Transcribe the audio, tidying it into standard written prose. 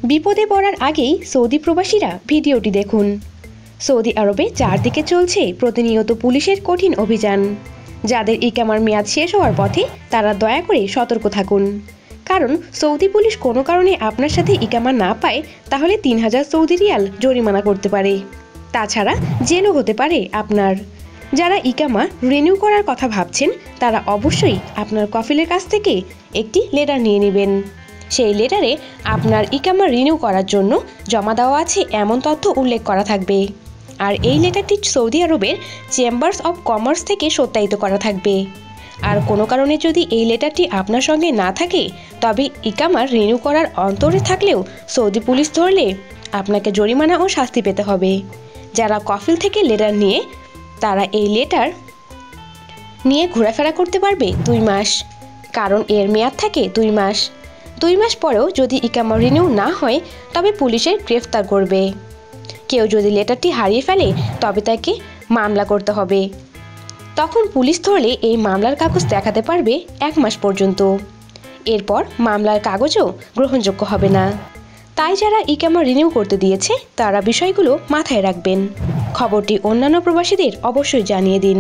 বিপদে পড়ার আগেই সৌদি প্রবাসীরা ভিডিওটি দেখুন। সৌদি আরবে চারদিকে চলছে প্রতিনিয়ত পুলিশের কঠিন অভিযান। যাদের ইকামার মেয়াদ শেষ হওয়ার পথে তারা দয়া করে সতর্ক থাকুন, কারণ সৌদি পুলিশ কোনো কারণে আপনার সাথে ইকামা না পায় তাহলে 3000 সৌদি রিয়াল জরিমানা করতে পারে। তাছাড়া জেলও হতে পারে আপনার। যারা ইকামা রিনিউ করার কথা ভাবছেন তারা অবশ্যই আপনার কফিলের কাছ থেকে একটি লেটার নিয়ে নেবেন। সেই লেটারে আপনার ইকামা রিনিউ করার জন্য জমা দেওয়া আছে এমন তথ্য উল্লেখ করা থাকবে। আর এই লেটারটি সৌদি আরবের চেম্বার্স অব কমার্স থেকে সত্যায়িত করা থাকবে। আর কোনো কারণে যদি এই লেটারটি আপনার সঙ্গে না থাকে তবে ইকামা রিনিউ করার অন্তরে থাকলেও সৌদি পুলিশ ধরলে আপনাকে জরিমানা ও শাস্তি পেতে হবে। যারা কফিল থেকে লেটার নিয়ে তারা এই লেটার নিয়ে ঘোরাফেরা করতে পারবে 2 মাস, কারণ এর মেয়াদ থাকে 2 মাস। 2 মাস পরেও যদি ইকামা রিনিউ না হয় তবে পুলিশের গ্রেফতার করবে। কেউ যদি লেটারটি হারিয়ে ফেলে তবে তাকে মামলা করতে হবে। তখন পুলিশ ধরলে এই মামলার কাগজ দেখাতে পারবে 1 মাস পর্যন্ত। এরপর মামলার কাগজও গ্রহণযোগ্য হবে না। তাই যারা ইকামা রিনিউ করতে দিয়েছে তারা বিষয়গুলো মাথায় রাখবেন। খবরটি অন্যান্য প্রবাসীদের অবশ্যই জানিয়ে দিন।